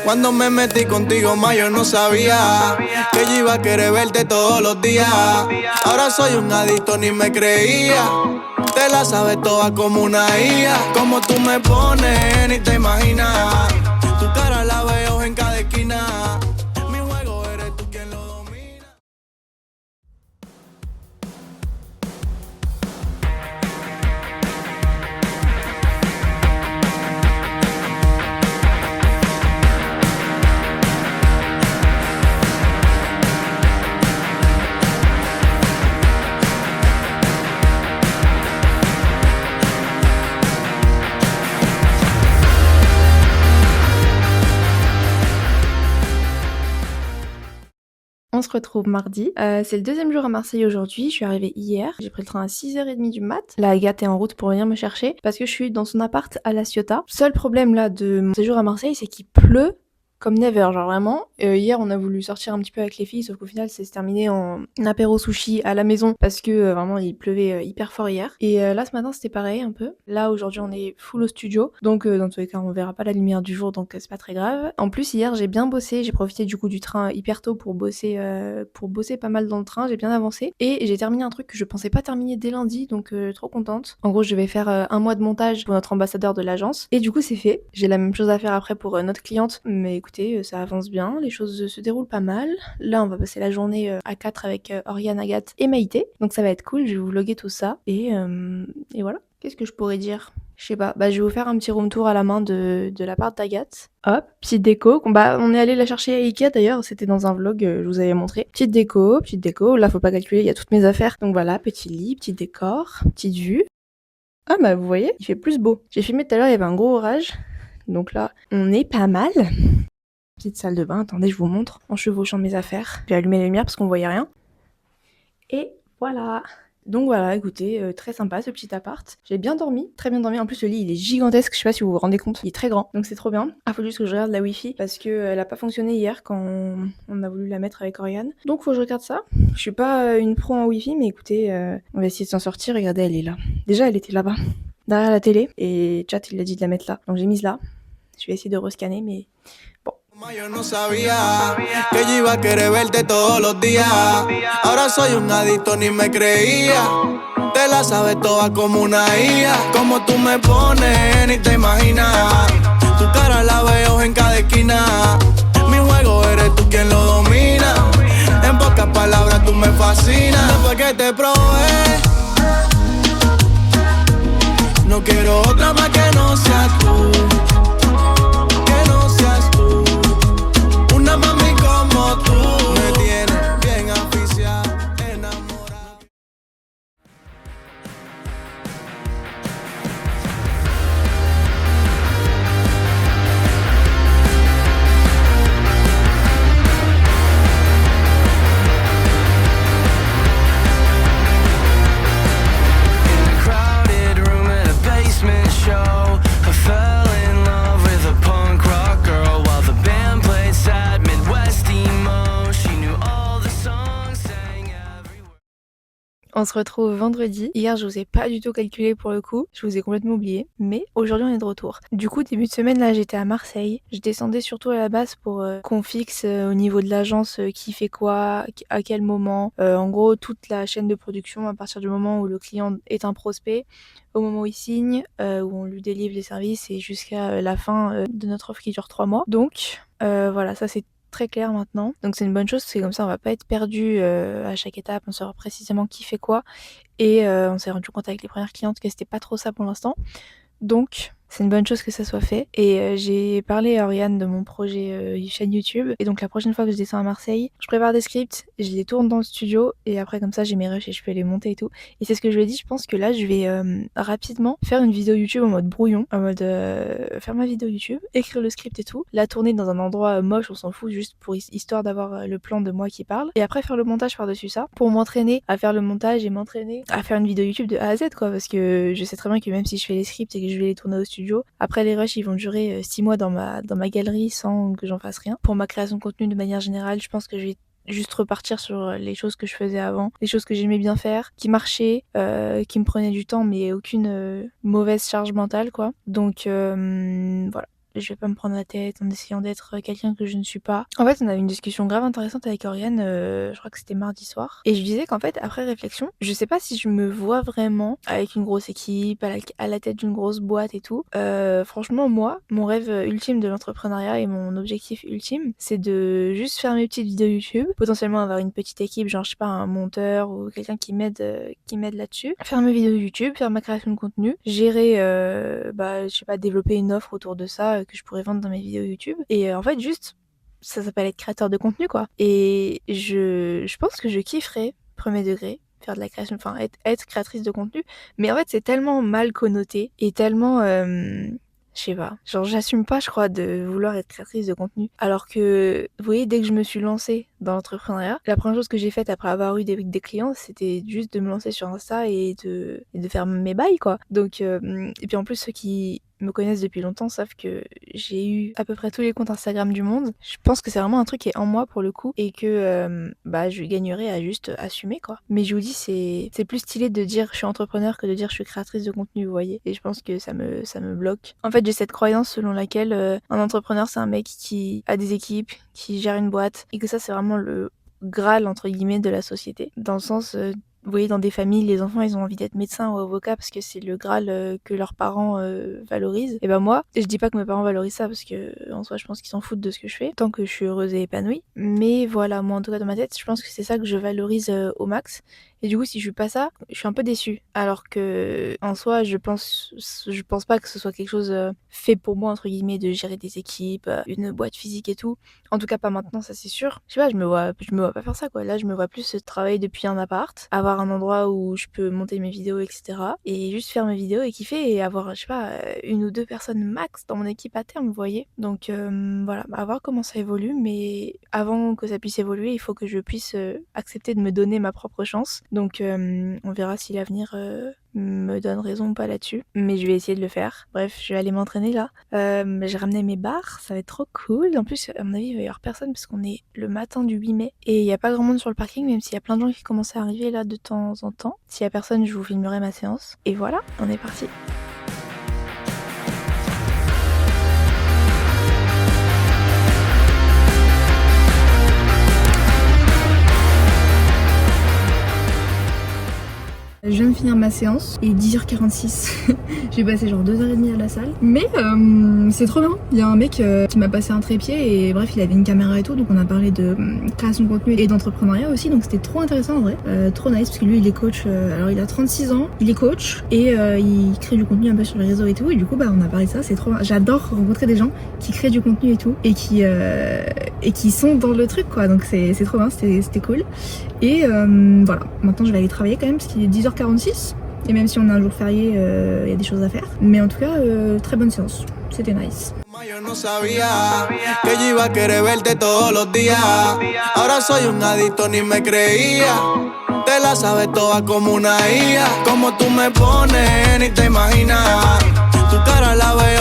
Cuando me metí contigo más yo no sabía que yo iba a querer verte todos los días. Ahora soy un adicto, ni me creía. Te la sabes toda como una IA. Como tú me pones, ni te imaginas. Tu cara la veo en cada esquina. Mi juego eres tú quien lo domina. On se retrouve mardi. C'est le deuxième jour à Marseille aujourd'hui. Je suis arrivée hier. J'ai pris le train à 6h30 du mat. Là, Agathe est en route pour venir me chercher parce que je suis dans son appart à La Ciotat. Seul problème là de mon séjour à Marseille, c'est qu'il pleut comme never, genre vraiment. Hier, on a voulu sortir un petit peu avec les filles, sauf qu'au final, c'est terminé en apéro sushi à la maison parce que vraiment, il pleuvait hyper fort hier. Et là, ce matin, c'était pareil un peu. Là, aujourd'hui, on est full au studio. Donc, dans tous les cas, on verra pas la lumière du jour, donc c'est pas très grave. En plus, hier, j'ai bien bossé. J'ai profité du coup du train hyper tôt pour bosser pas mal dans le train. J'ai bien avancé. Et j'ai terminé un truc que je pensais pas terminer dès lundi, donc trop contente. En gros, je vais faire un mois de montage pour notre ambassadeur de l'agence. Et du coup, c'est fait. J'ai la même chose à faire après pour notre cliente, mais écoutez, ça avance bien, les choses se déroulent pas mal. Là, on va passer la journée à 4 avec Oriane, Agathe et Maïté. Donc ça va être cool, je vais vous vlogger tout ça. Et voilà. Qu'est-ce que je pourrais dire? Je sais pas, je vais vous faire un petit room tour à la main de l'appart d'Agathe. Hop, petite déco. On est allé la chercher à Ikea d'ailleurs, c'était dans un vlog, je vous avais montré. Petite déco. Là, faut pas calculer, il y a toutes mes affaires. Donc voilà, petit lit, petit décor, petite vue. Ah vous voyez, il fait plus beau. J'ai filmé tout à l'heure, il y avait un gros orage. Donc là, on est pas mal. Petite salle de bain, attendez, je vous montre en chevauchant mes affaires. J'ai allumé les lumières parce qu'on voyait rien. Et voilà. Donc voilà, écoutez, très sympa ce petit appart. J'ai bien dormi, très bien dormi. En plus, le lit, il est gigantesque, je sais pas si vous vous rendez compte. Il est très grand, donc c'est trop bien. Ah, faut juste que je regarde la Wi-Fi parce que elle a pas fonctionné hier quand on a voulu la mettre avec Oriane. Donc faut que je regarde ça. Je suis pas une pro en Wi-Fi, mais écoutez, on va essayer de s'en sortir. Regardez, elle est là. Déjà, elle était là-bas, derrière la télé. Et Chat, il a dit de la mettre là. Donc j'ai mise là. Je vais essayer de rescanner, mais bon. Yo no sabía que yo iba a querer verte todos los días. Ahora soy un adicto, ni me creía. Te la sabes toda como una IA. Como tú me pones, ni te imaginas. Tu cara la veo en cada esquina. Mi juego eres tú quien lo domina. En pocas palabras tú me fascinas. Después que te probé, no quiero otra más que no seas tú. Que no seas tú. Una mami como tú me tienes bien aficiada, enamorada. In a crowded room at a basement show, I fell in love with a punk rock girl while the band played sad Midwest emo. She knew all the songs, sang every word. On se retrouve vendredi. Hier, je vous ai pas du tout calculé pour le coup. Je vous ai complètement oublié. Mais aujourd'hui, on est de retour. Du coup, début de semaine, là, j'étais à Marseille. Je descendais surtout à la base pour qu'on fixe au niveau de l'agence qui fait quoi, à quel moment. En gros, toute la chaîne de production à partir du moment où le client est un prospect, au moment où il signe, où on lui délivre les services et jusqu'à la fin de notre offre qui dure 3 mois. Donc, voilà, ça c'est très clair maintenant. Donc c'est une bonne chose, c'est comme ça on va pas être perdu à chaque étape, on saura précisément qui fait quoi. Et on s'est rendu compte avec les premières clientes que c'était pas trop ça pour l'instant. Donc c'est une bonne chose que ça soit fait. Et j'ai parlé à Oriane de mon projet chaîne YouTube. Et donc la prochaine fois que je descends à Marseille, je prépare des scripts, je les tourne dans le studio et après comme ça j'ai mes rushs et je peux les monter et tout. Et c'est ce que je lui ai dit, je pense que là je vais rapidement faire une vidéo YouTube en mode brouillon, en mode faire ma vidéo YouTube, écrire le script et tout, la tourner dans un endroit moche, on s'en fout, juste pour histoire d'avoir le plan de moi qui parle. Et après faire le montage par-dessus ça, pour m'entraîner à faire le montage et m'entraîner à faire une vidéo YouTube de A à Z quoi, parce que je sais très bien que même si je fais les scripts et que je vais les tourner au studio, après les rushs ils vont durer 6 mois dans ma galerie sans que j'en fasse rien. Pour ma création de contenu de manière générale, je pense que je vais juste repartir sur les choses que je faisais avant, les choses que j'aimais bien faire, qui marchaient, qui me prenaient du temps mais aucune mauvaise charge mentale quoi. Donc voilà. je vais pas me prendre la tête en essayant d'être quelqu'un que je ne suis pas. En fait, on avait une discussion grave intéressante avec Oriane, je crois que c'était mardi soir. Et je disais qu'en fait, après réflexion, je sais pas si je me vois vraiment avec une grosse équipe, à la tête d'une grosse boîte et tout. Franchement, moi, mon rêve ultime de l'entrepreneuriat et mon objectif ultime, c'est de juste faire mes petites vidéos YouTube, potentiellement avoir une petite équipe, genre je sais pas, un monteur ou quelqu'un qui m'aide là-dessus, faire mes vidéos YouTube, faire ma création de contenu, gérer, je sais pas, développer une offre autour de ça que je pourrais vendre dans mes vidéos YouTube. Et en fait, juste, ça s'appelle être créateur de contenu, quoi. Et je pense que je kifferais, premier degré, faire de la création, enfin être créatrice de contenu. Mais en fait, c'est tellement mal connoté et tellement... je sais pas, genre j'assume pas, je crois, de vouloir être créatrice de contenu. Alors que, vous voyez, dès que je me suis lancée dans l'entrepreneuriat, la première chose que j'ai faite après avoir eu des clients, c'était juste de me lancer sur Insta et de faire mes bails, quoi. Donc, et puis en plus, ceux qui me connaissent depuis longtemps savent que j'ai eu à peu près tous les comptes Instagram du monde. Je pense que c'est vraiment un truc qui est en moi pour le coup et que je gagnerais à juste assumer, quoi. Mais je vous dis, c'est plus stylé de dire je suis entrepreneur que de dire je suis créatrice de contenu, vous voyez. Et je pense que ça me bloque. En fait, j'ai cette croyance selon laquelle un entrepreneur, c'est un mec qui a des équipes, qui gère une boîte et que ça, c'est vraiment le Graal entre guillemets de la société. Dans le sens... vous voyez, dans des familles, les enfants, ils ont envie d'être médecins ou avocats parce que c'est le Graal que leurs parents valorisent. Et ben moi, je dis pas que mes parents valorisent ça parce que en soi, je pense qu'ils s'en foutent de ce que je fais, tant que je suis heureuse et épanouie. Mais voilà, moi en tout cas dans ma tête, je pense que c'est ça que je valorise au max. Et du coup, si je suis pas ça, je suis un peu déçue. Alors que en soi, je pense pas que ce soit quelque chose fait pour moi entre guillemets de gérer des équipes, une boîte physique et tout. En tout cas, pas maintenant, ça c'est sûr. Je sais pas, je me vois pas faire ça, quoi. Là, je me vois plus travailler depuis un appart, avoir un endroit où je peux monter mes vidéos, etc. Et juste faire mes vidéos et kiffer et avoir, je sais pas, une ou deux personnes max dans mon équipe à terme, vous voyez. Donc voilà, à voir comment ça évolue. Mais avant que ça puisse évoluer, il faut que je puisse accepter de me donner ma propre chance. Donc on verra si l'avenir me donne raison ou pas là-dessus. Mais je vais essayer de le faire. Bref, je vais aller m'entraîner là. J'ai ramené mes barres, ça va être trop cool. En plus, à mon avis, il va y avoir personne parce qu'on est le matin du 8 mai. Et il n'y a pas grand monde sur le parking, même s'il y a plein de gens qui commencent à arriver là de temps en temps. S'il y a personne, je vous filmerai ma séance. Et voilà, on est parti. Je viens de finir ma séance et 10h46, j'ai passé genre 2h30 à la salle. Mais c'est trop bien, il y a un mec qui m'a passé un trépied et bref il avait une caméra et tout, donc on a parlé de création de contenu et d'entrepreneuriat aussi, donc c'était trop intéressant en vrai, trop nice parce que lui il est coach, alors il a 36 ans, il est coach et il crée du contenu un peu sur les réseaux et tout, et du coup on a parlé de ça, c'est trop bien. J'adore rencontrer des gens qui créent du contenu et tout et qui sont dans le truc quoi, donc c'est trop bien, c'était cool. Et voilà, maintenant je vais aller travailler quand même parce qu'il est 10h46 et même si on a un jour férié, il y a des choses à faire. Mais en tout cas, très bonne séance, c'était nice. Yo no sabía que yo iba a querer verte todos los días. Ahora soy un adicto, ni me creía. Te la sabes toda como una hija. Como tú me pones, ni te imaginas. Tu cara la veo